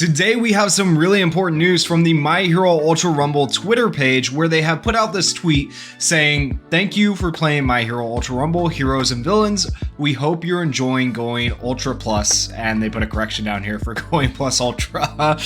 Today we have some really important news from the My Hero Ultra Rumble Twitter page, where they have put out this tweet saying, "Thank you for playing My Hero Ultra Rumble, Heroes and Villains. We hope you're enjoying going Ultra Plus," and they put a correction down here for going Plus Ultra,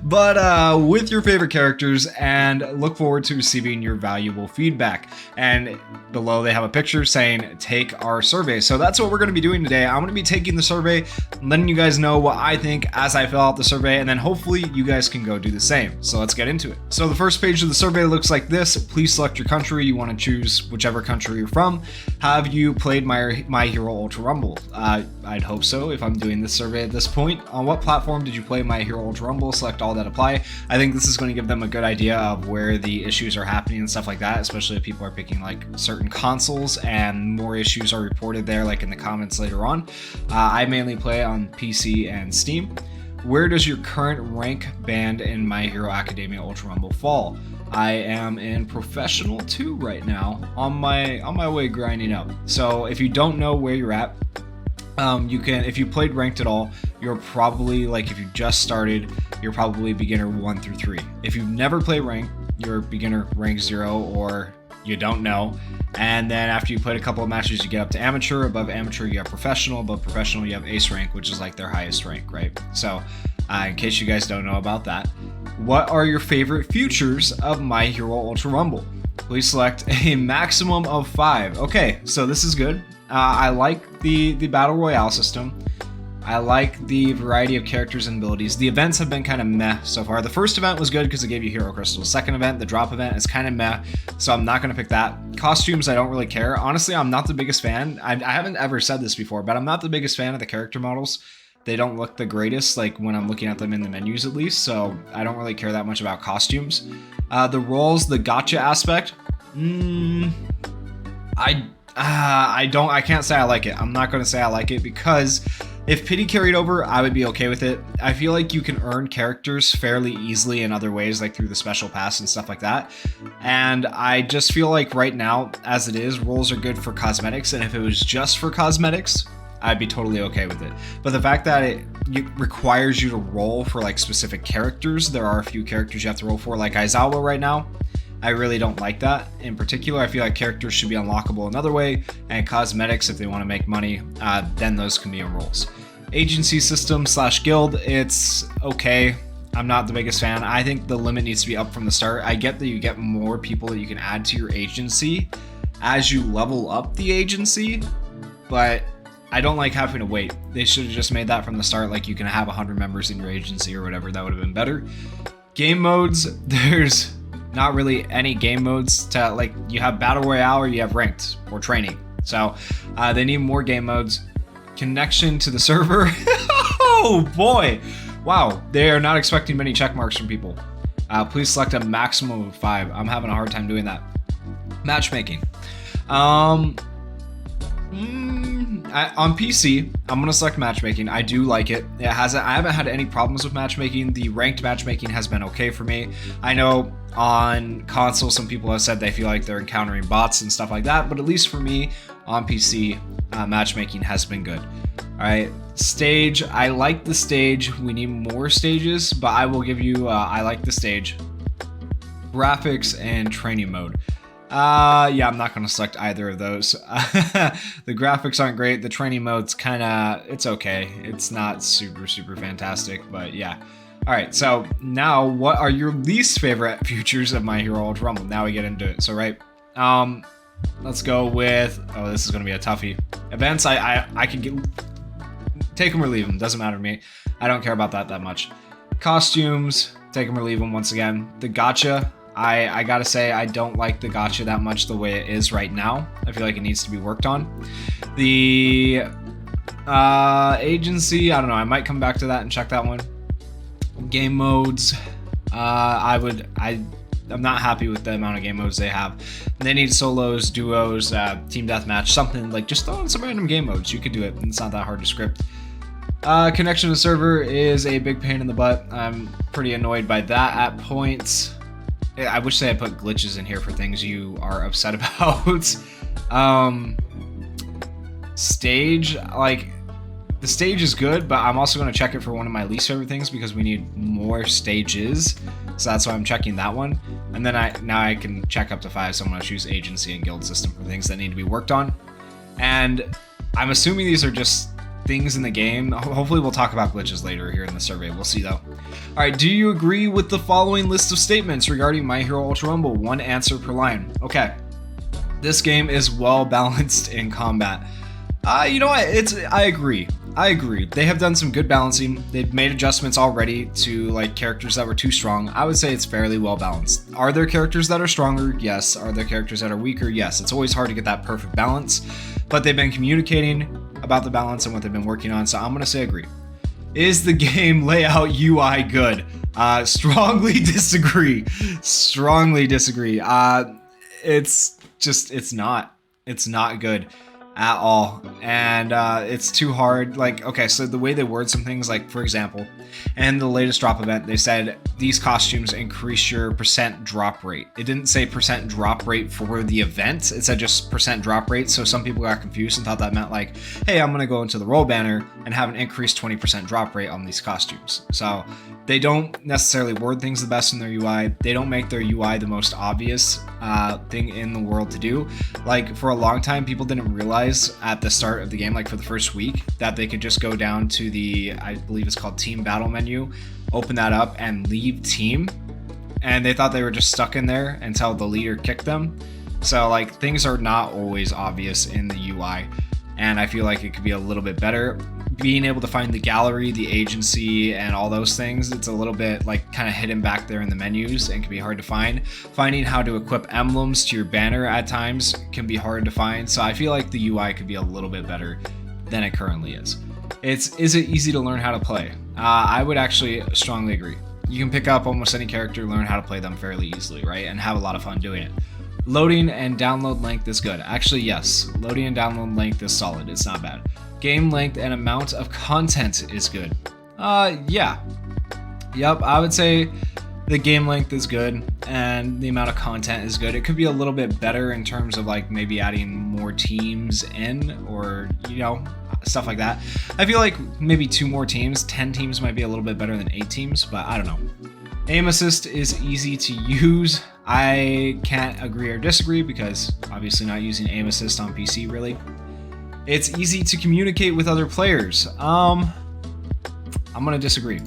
but with your favorite characters, and look forward to receiving your valuable feedback. And below they have a picture saying, "Take our survey." So that's what we're going to be doing today. I'm going to be taking the survey, letting you guys know what I think as I fill out the survey, and then hopefully you guys can go do the same. So let's get into it. So the first page of the survey looks like this. Please select your country. You want to choose whichever country you're from. Have you played My Hero Ultra Rumble? I'd hope so if I'm doing this survey at this point. On what platform did you play My Hero Ultra Rumble? Select all that apply. I think this is going to give them a good idea of where the issues are happening and stuff like that, especially if people are picking like certain consoles and more issues are reported there, like in the comments later on. I mainly play on PC and Steam. Where does your current rank band in My Hero Academia Ultra Rumble fall? I am in Professional 2 right now, on my way grinding up. So if you don't know where you're at, you can, if you played ranked at all, you're probably, like, if you just started, you're probably beginner 1 through 3. If you've never played ranked, you're beginner rank 0, or you don't know. And then after you played a couple of matches, you get up to amateur. Above amateur, you have professional. Above professional, you have ace rank, which is like their highest rank, right? So in case you guys don't know about that, what are your favorite features of My Hero Ultra Rumble? Please select a maximum of 5. Okay, so this is good. I like the battle royale system. I like the variety of characters and abilities. The events have been kind of meh so far. The first event was good because it gave you hero crystals. Second event, the drop event, is kind of meh, so I'm not going to pick that. Costumes, I don't really care. Honestly, I'm not the biggest fan. I haven't ever said this before, but I'm not the biggest fan of the character models. They don't look the greatest, like when I'm looking at them in the menus at least, so I don't really care that much about costumes. The roles, the gacha aspect, I can't say I like it. I'm not going to say I like it because if Pity carried over, I would be okay with it. I feel like you can earn characters fairly easily in other ways, like through the special pass and stuff like that. And I just feel like right now, as it is, roles are good for cosmetics. And if it was just for cosmetics, I'd be totally okay with it. But the fact that it requires you to roll for like specific characters, there are a few characters you have to roll for, like Aizawa right now. I really don't like that. In particular, I feel like characters should be unlockable another way, and cosmetics, if they want to make money, then those can be in roles. Agency system / guild, it's okay. I'm not the biggest fan. I think the limit needs to be up from the start. I get that you get more people that you can add to your agency as you level up the agency, but I don't like having to wait. They should have just made that from the start, like you can have 100 members in your agency or whatever. That would have been better. Game modes, there's not really any game modes to, like, you have battle royale or you have ranked or training. So they need more game modes. Connection to the server. Oh boy. Wow. They are not expecting many check marks from people. Please select a maximum of 5. I'm having a hard time doing that. Matchmaking. On PC, I'm going to select matchmaking. I do like it. I haven't had any problems with matchmaking. The ranked matchmaking has been okay for me. I know on console, some people have said they feel like they're encountering bots and stuff like that, but at least for me on PC, matchmaking has been good. All right, stage. I like the stage. We need more stages, but I will give you, I like the stage. Graphics and training mode. Yeah, I'm not going to select either of those. The graphics aren't great. The training mode's kind of, it's okay. It's not super fantastic, but yeah. All right, so now what are your least favorite features of My Hero Ultra Rumble? Now we get into it. So, right, let's go with, oh, this is going to be a toughie. Events, I can take them or leave them. Doesn't matter to me. I don't care about that much. Costumes, take them or leave them once again. The gacha, I gotta say, I don't like the gacha that much the way it is right now. I feel like it needs to be worked on. The agency, I don't know. I might come back to that and check that one. Game modes, I'm not happy with the amount of game modes they have. They need solos, duos, team deathmatch, something like, just throw in some random game modes. You could do it. It's not that hard to script. Connection to server is a big pain in the butt. I'm pretty annoyed by that at points. I wish they had put glitches in here for things you are upset about. Stage, like, The stage is good, but I'm also going to check it for one of my least favorite things because we need more stages. So that's why I'm checking that one. And then now I can check up to 5, so I'm going to choose agency and guild system for things that need to be worked on. And I'm assuming these are just things in the game. Hopefully we'll talk about glitches later here in the survey. We'll see though. All right, do you agree with the following list of statements regarding My Hero Ultra Rumble? 1 answer per line. Okay. This game is well balanced in combat. You know what? I agree. They have done some good balancing. They've made adjustments already to like characters that were too strong. I would say it's fairly well balanced. Are there characters that are stronger? Yes. Are there characters that are weaker? Yes. It's always hard to get that perfect balance, but they've been communicating about the balance and what they've been working on. So I'm going to say agree. Is the game layout UI good? Strongly disagree. Strongly disagree. It's not good at all, and it's too hard. Like, okay, so the way they word some things, like for example, in the latest drop event, they said these costumes increase your percent drop rate. It didn't say percent drop rate for the event, it said just percent drop rate. So some people got confused and thought that meant like, hey, I'm gonna go into the role banner and have an increased 20% drop rate on these costumes. So they don't necessarily word things the best in their UI. They don't make their UI the most obvious thing in the world to do. Like for a long time, people didn't realize at the start of the game, like for the first week, that they could just go down to the, I believe it's called team battle menu, open that up and leave team. And they thought they were just stuck in there until the leader kicked them. So like things are not always obvious in the UI. And I feel like it could be a little bit better. Being able to find the gallery, the agency, and all those things, it's a little bit like kind of hidden back there in the menus and can be hard to find. Finding how to equip emblems to your banner at times can be hard to find. So I feel like the UI could be a little bit better than it currently is. Is it easy to learn how to play? I would actually strongly agree. You can pick up almost any character, learn how to play them fairly easily, right? And have a lot of fun doing it. Loading and download length is good. Actually, yes. Loading and download length is solid. It's not bad. Game length and amount of content is good. Yeah. Yep, I would say the game length is good and the amount of content is good. It could be a little bit better in terms of like maybe adding more teams in, or, you know, stuff like that. I feel like maybe 2 more teams, 10 teams might be a little bit better than 8 teams, but I don't know. Aim assist is easy to use. I can't agree or disagree because obviously not using aim assist on PC really. It's easy to communicate with other players. I'm gonna disagree.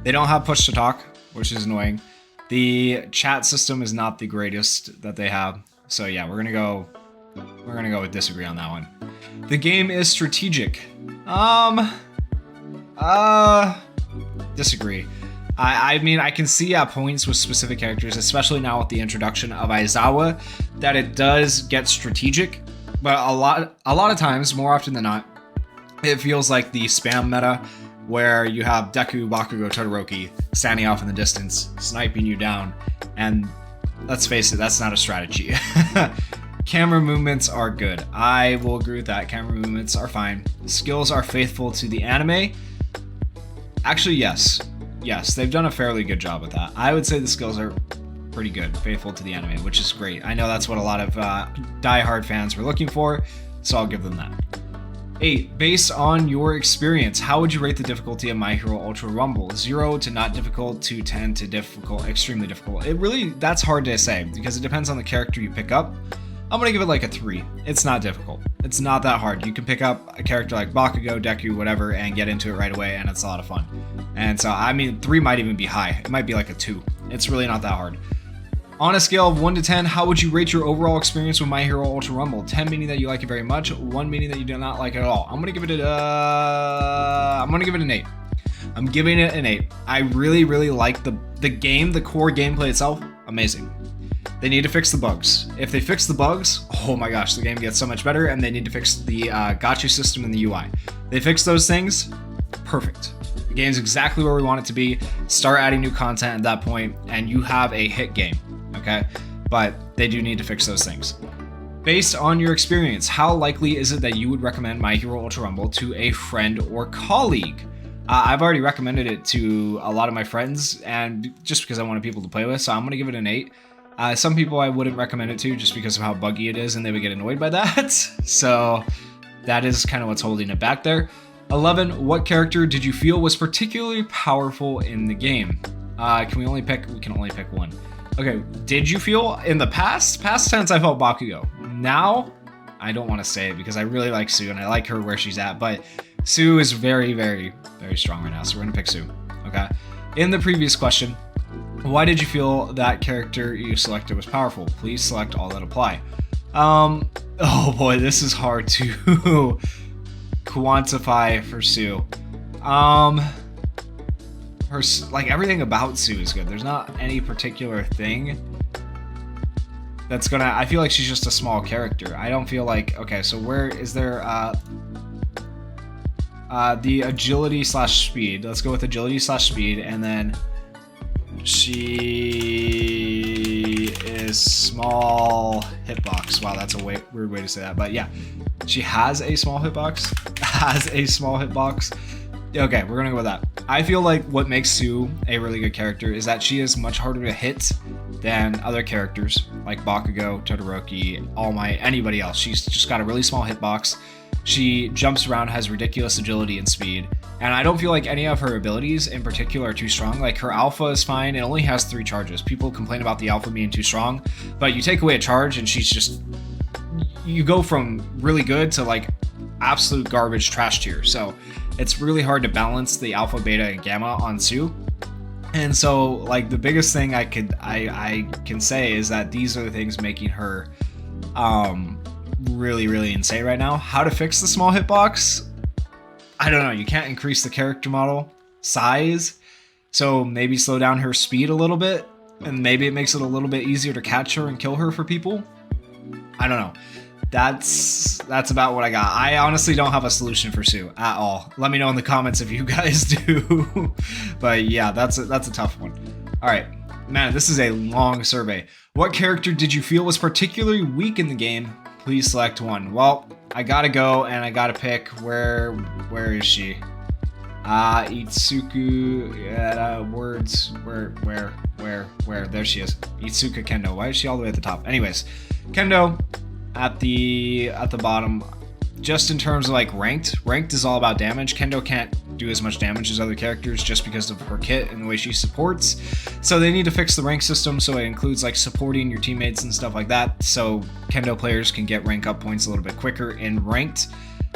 They don't have push to talk, which is annoying. The chat system is not the greatest that they have. So yeah, we're gonna go with disagree on that one. The game is strategic. Disagree. I mean, I can see at points with specific characters, especially now with the introduction of Aizawa, that it does get strategic, but a lot of times, more often than not, it feels like the spam meta where you have Deku, Bakugo, Todoroki standing off in the distance, sniping you down, and let's face it, that's not a strategy. Camera movements are good. I will agree with that. Camera movements are fine. Skills are faithful to the anime. Actually, yes. Yes, they've done a fairly good job with that. I would say the skills are pretty good, faithful to the anime, which is great. I know that's what a lot of die-hard fans were looking for, so I'll give them that. 8. Based on your experience, how would you rate the difficulty of My Hero Ultra Rumble? 0 to not difficult, to 10 to difficult, extremely difficult. That's hard to say because it depends on the character you pick up. I'm gonna give it like a 3. It's not difficult. It's not that hard. You can pick up a character like Bakugo, Deku, whatever, and get into it right away, and it's a lot of fun. And so, I mean, 3 might even be high. It might be like a 2. It's really not that hard. On a scale of 1 to 10, how would you rate your overall experience with My Hero Ultra Rumble? 10 meaning that you like it very much, 1 meaning that you do not like it at all. I'm gonna give it an 8. I'm giving it an 8. I really, really like the game, the core gameplay itself. Amazing. They need to fix the bugs. If they fix the bugs, oh my gosh, the game gets so much better, and they need to fix the gacha system in the UI. They fix those things, perfect. The game's exactly where we want it to be. Start adding new content at that point, and you have a hit game, okay? But they do need to fix those things. Based on your experience, how likely is it that you would recommend My Hero Ultra Rumble to a friend or colleague? I've already recommended it to a lot of my friends, and just because I wanted people to play with, so I'm going to give it an 8. Some people I wouldn't recommend it to just because of how buggy it is and they would get annoyed by that. So that is kind of what's holding it back there. 11, what character did you feel was particularly powerful in the game? Can we only pick? We can only pick one. Okay, did you feel in the past tense I felt Bakugo. Now, I don't want to say it because I really like Sue and I like her where she's at, but Sue is very, very, very strong right now, so we're gonna pick Sue, okay? In the previous question, why did you feel that character you selected was powerful? Please select all that apply. Oh boy, this is hard to quantify for Sue. Her, like, everything about Sue is good. There's not any particular thing that's gonna, I feel like she's just a small character. I don't feel like, okay, so where is there, the agility / speed. Let's go with agility / speed, and then she is small hitbox. Wow, that's a weird way to say that, but yeah, she has a small hitbox. Okay, we're gonna go with that. I feel like what makes Sue a really good character is that she is much harder to hit than other characters like Bakugo, Todoroki, All Might, anybody else. She's just got a really small hitbox. She jumps around, has ridiculous agility and speed, and I don't feel like any of her abilities in particular are too strong. Like, her alpha is fine, it only has 3 charges. People complain about the alpha being too strong, but you take away a charge and she's just, you go from really good to like absolute garbage trash tier. So it's really hard to balance the alpha, beta, and gamma on Sue. And so, like, the biggest thing I can say is that these are the things making her really, really insane right now. How to fix the small hitbox? I don't know. You can't increase the character model size, so maybe slow down her speed a little bit, and maybe it makes it a little bit easier to catch her and kill her for people. I don't know. That's about what I got. I honestly don't have a solution for Sue at all. Let me know in the comments if you guys do. But yeah, that's a tough one. All right, man, this is a long survey. What character did you feel was particularly weak in the game? Please select one. Well, I gotta go and I gotta pick where is she? Itsuku, words, where, there she is. Itsuka Kendo. Why is she all the way at the top? Anyways, Kendo at the bottom. Just in terms of like ranked is all about damage. Kendo can't do as much damage as other characters just because of her kit and the way she supports. So they need to fix the rank system so it includes like supporting your teammates and stuff like that, so Kendo players can get rank up points a little bit quicker in ranked.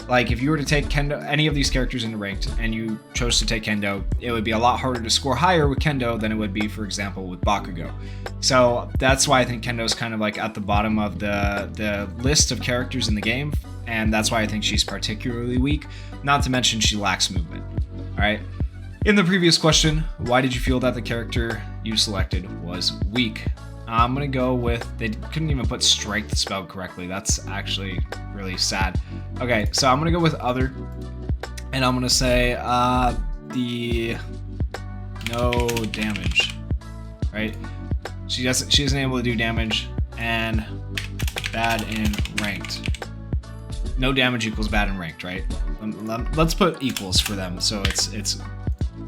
Like, if you were to take Kendo, any of these characters into ranked, and you chose to take Kendo, it would be a lot harder to score higher with Kendo than it would be, for example, with Bakugo. So that's why I think Kendo's kind of like at the bottom of the list of characters in the game, and that's why I think she's particularly weak. Not to mention she lacks movement. All right. In the previous question, why did you feel that the character you selected was weak? I'm gonna go with, they couldn't even put strength spelled correctly. That's actually really sad. Okay, so I'm gonna go with other, and I'm gonna say the no damage, right? She isn't able to do damage, and bad in ranked. No damage equals bad in ranked, right? Let's put equals for them so it's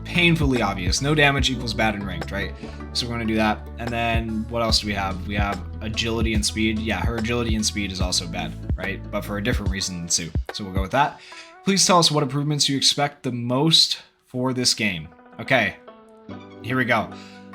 painfully obvious. No damage equals bad in ranked, right? So we're going to do that. And then what else do we have? We have agility and speed. Yeah, her agility and speed is also bad, right? But for a different reason than Sue. So we'll go with that. Please tell us what improvements you expect the most for this game. Okay, here we go.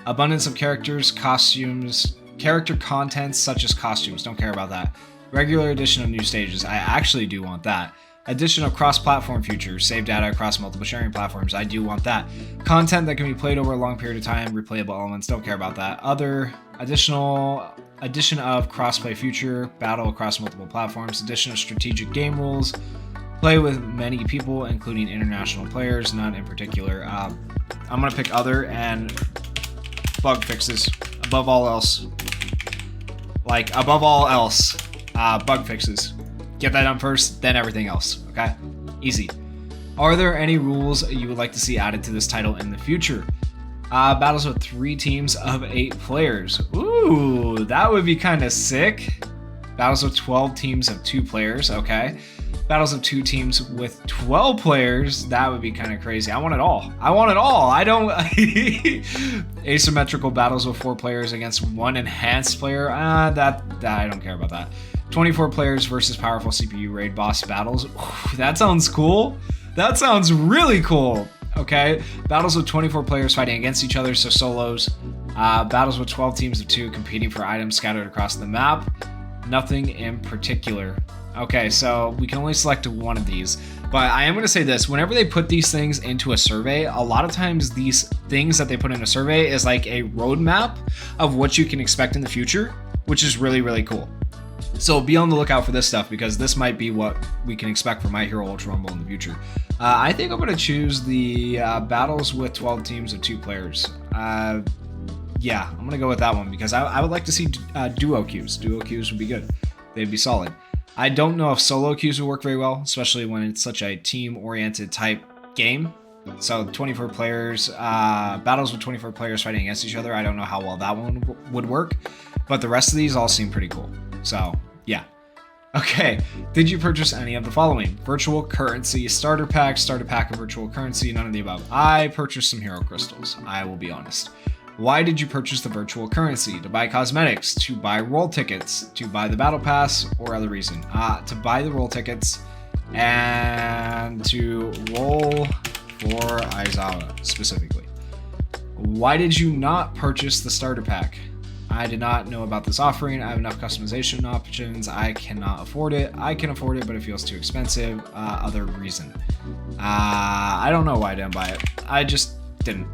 Abundance of characters, costumes, character contents such as costumes. Don't care about that. Regular addition of new stages. I actually do want that. Addition of cross-platform features, save data across multiple sharing platforms. I do want that. Content that can be played over a long period of time, replayable elements. Don't care about that. Other addition of cross-play feature, battle across multiple platforms. Addition of strategic game rules, play with many people, including international players. Not in particular. I'm gonna pick other and bug fixes above all else. Like above all else, bug fixes. Get that done first, then everything else, okay? Easy. Are there any rules you would like to see added to this title in the future? Battles with 3 teams of 8 players. Ooh, that would be kind of sick. Battles with 12 teams of 2 players, okay. Battles of 2 teams with 12 players, that would be kind of crazy. I want it all. I don't... Asymmetrical battles with 4 players against 1 enhanced player. That I don't care about that. 24 players versus powerful CPU raid boss battles. Ooh, that sounds cool. That sounds really cool. Okay, battles with 24 players fighting against each other, so solos. Battles with 12 teams of 2 competing for items scattered across the map. Nothing in particular. Okay, so we can only select one of these. But I am going to say this, whenever they put these things into a survey, a lot of times these things that they put in a survey is like a roadmap of what you can expect in the future, which is really, really cool. So be on the lookout for this stuff, because this might be what we can expect from My Hero Ultra Rumble in the future. I think I'm going to choose the battles with 12 teams of 2 players. Yeah, I'm going to go with that one, because I would like to see duo queues. Duo queues would be good. They'd be solid. I don't know if solo queues would work very well, especially when it's such a team-oriented type game. So 24 players, battles with 24 players fighting against each other, I don't know how well that one would work, but the rest of these all seem pretty cool. So, yeah. Okay, did you purchase any of the following? Virtual currency, starter pack of virtual currency, none of the above. I purchased some hero crystals, I will be honest. Why did you purchase the virtual currency? To buy cosmetics, to buy roll tickets, to buy the battle pass, or other reason? To buy the roll tickets and to roll for Aizawa specifically. Why did you not purchase the starter pack? I did not know about this offering. I have enough customization options. I cannot afford it. I can afford it, but it feels too expensive. Other reason. I don't know why I didn't buy it. I just didn't.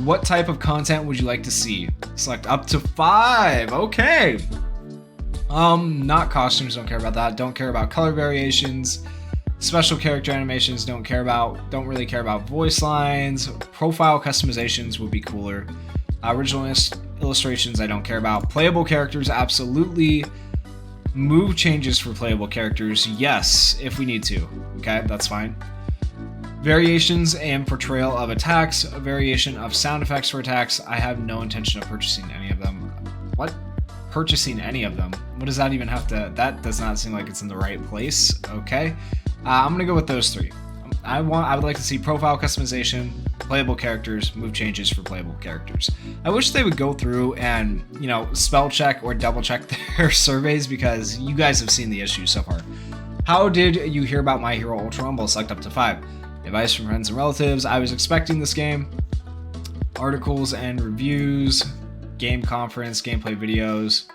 What type of content would you like to see? Select up to 5. Okay. Not costumes, don't care about that. Don't care about color variations. Special character animations, don't really care about voice lines. Profile customizations would be cooler. Original illustrations, I don't care about. Playable characters, absolutely. Move changes for playable characters, yes, if we need to. Okay, that's fine. Variations and portrayal of attacks, a variation of sound effects for attacks. I have no intention of purchasing any of them. What? Purchasing any of them? What does that even have to... That does not seem like it's in the right place. Okay. I'm going to go with those 3. I would like to see profile customization, playable characters, move changes for playable characters. I wish they would go through and, you know, spell check or double check their surveys, because you guys have seen the issues so far. How did you hear about My Hero Ultra Rumble? Select up to 5. Advice from friends and relatives. I was expecting this game. Articles and reviews. Game conference. Gameplay videos.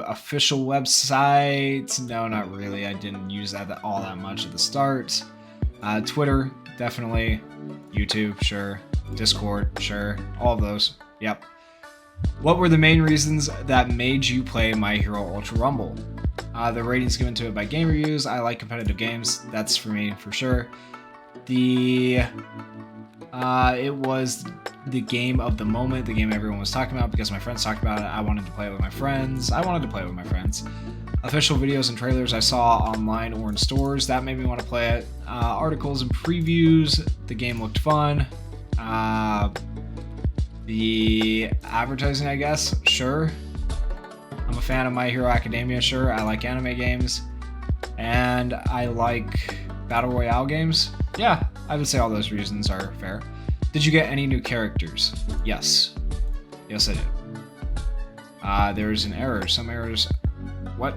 Official website. No, not really. I didn't use that all that much at the start. Twitter, definitely. YouTube, sure. Discord, sure. All of those. Yep. What were the main reasons that made you play My Hero Ultra Rumble? The ratings given to it by game reviews. I like competitive games. That's for me, for sure. It was the game of the moment, the game everyone was talking about because my friends talked about it. I wanted to play it with my friends. Official videos and trailers I saw online or in stores. That made me want to play it. Articles and previews. The game looked fun. The advertising, I guess. Sure. I'm a fan of My Hero Academia, sure. I like anime games. And I like Battle Royale games. Yeah, I would say all those reasons are fair. Did you get any new characters? Yes. Yes, I did. There's an error. Some errors... What?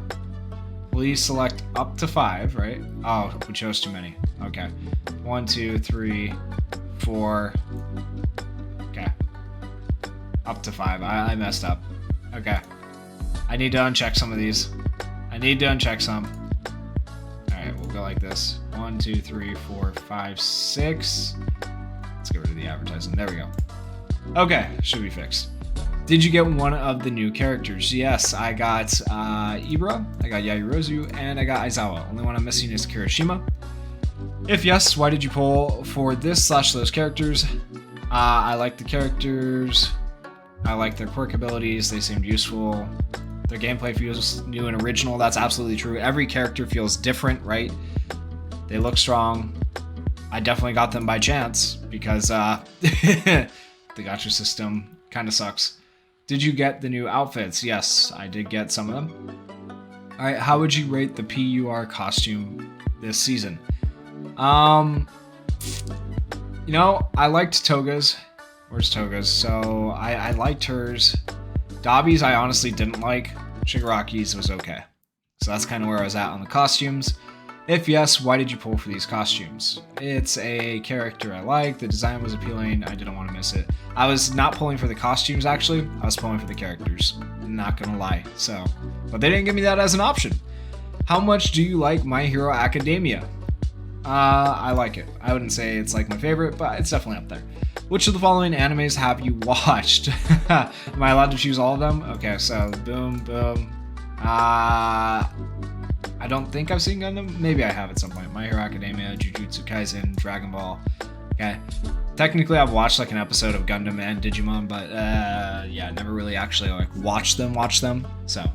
Please select up to 5, right? Oh, we chose too many. Okay. 1, 2, 3, 4... Okay. Up to 5. I messed up. Okay. I need to uncheck some of these. Alright, we'll go like this. 1, 2, 3, 4, 5, 6. Let's get rid of the advertising. There we go. Okay, should be fixed. Did you get one of the new characters? Yes, I got Ibra, I got Yayurozu, and I got Aizawa. Only one I'm missing is Kirishima. If yes, why did you pull for this/those characters? I like the characters. I like their quirk abilities. They seemed useful. Their gameplay feels new and original. That's absolutely true. Every character feels different, right? They look strong. I definitely got them by chance because the gacha system kind of sucks. Did you get the new outfits? Yes, I did get some of them. All right, how would you rate the PUR costume this season? You know, I liked Toga's. Where's Toga's? So I liked hers. Dobby's I honestly didn't like. Shigaraki's was okay. So that's kind of where I was at on the costumes. If yes, why did you pull for these costumes? It's a character I like, the design was appealing, I didn't want to miss it. I was not pulling for the costumes actually, I was pulling for the characters, not gonna lie. So, but they didn't give me that as an option. How much do you like My Hero Academia? I like it. I wouldn't say it's like my favorite, but it's definitely up there. Which of the following animes have you watched? Am I allowed to choose all of them? Okay, so boom, boom. I don't think I've seen Gundam. Maybe I have at some point. My Hero Academia, Jujutsu Kaisen, Dragon Ball. Okay. Technically, I've watched like an episode of Gundam and Digimon, but yeah, never really actually like watched them. So,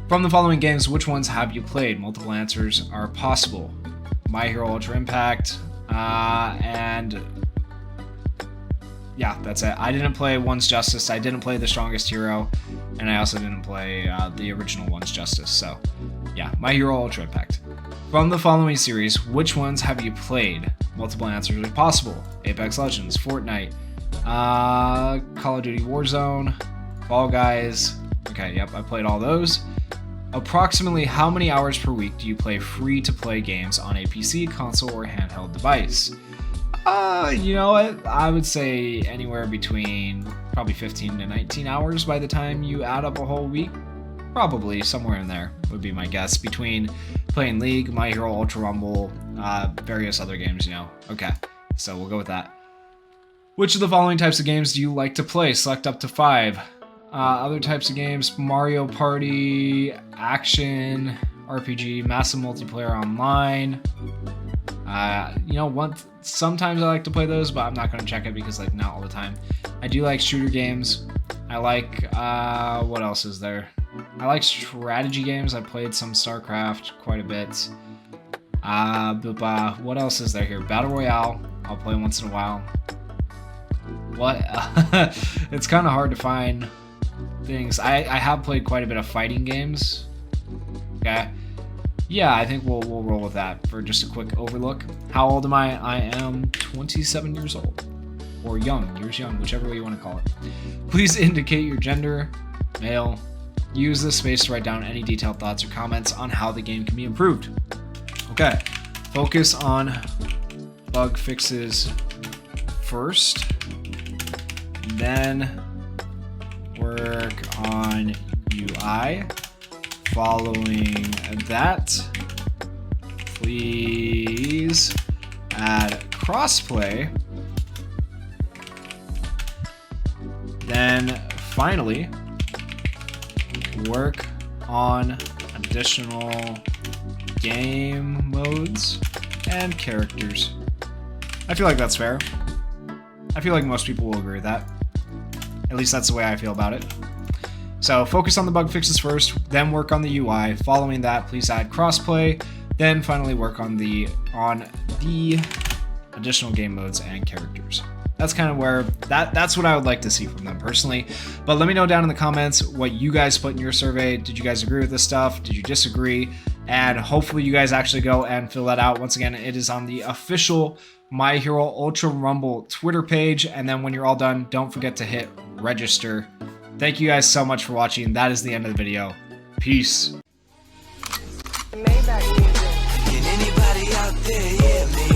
from the following games, which ones have you played? Multiple answers are possible. My Hero Ultra Impact, and yeah, that's it. I didn't play One's Justice, I didn't play The Strongest Hero, and I also didn't play the original One's Justice, so yeah, My Hero Ultra Impact. From the following series, which ones have you played? Multiple answers are possible. Apex Legends, Fortnite, Call of Duty Warzone, Fall Guys. Okay, yep, I played all those. Approximately how many hours per week do you play free-to-play games on a PC, console, or handheld device? You know what? I would say anywhere between probably 15 to 19 hours by the time you add up a whole week. Probably somewhere in there would be my guess, between playing League, My Hero Ultra Rumble, various other games, you know. Okay, so we'll go with that. Which of the following types of games do you like to play? Select up to 5. Other types of games: Mario Party, action, RPG, massive multiplayer online. You know, sometimes I like to play those, but I'm not going to check it because like not all the time. I do like shooter games. I like, what else is there? I like strategy games. I played some StarCraft quite a bit. What else is there here? Battle Royale. I'll play once in a while. What? It's kind of hard to find things. I have played quite a bit of fighting games. Okay. Yeah, I think we'll roll with that for just a quick overlook. How old am I? I am 27 years old. Or young, years young, whichever way you want to call it. Please indicate your gender, male. Use this space to write down any detailed thoughts or comments on how the game can be improved. Okay, focus on bug fixes first, then work on UI. Following that, please add crossplay. Then finally, work on additional game modes and characters. I feel like that's fair. I feel like most people will agree with that. At least that's the way I feel about it. So focus on the bug fixes first, then work on the UI. Following that, please add crossplay. Then finally work on the additional game modes and characters. That's kind of where that's what I would like to see from them personally. But let me know down in the comments what you guys put in your survey. Did you guys agree with this stuff? Did you disagree? And hopefully you guys actually go and fill that out. Once again, it is on the official My Hero Ultra Rumble Twitter page. And then when you're all done, don't forget to hit register. Thank you guys so much for watching. That is the end of the video. Peace. Can anybody out there hear me?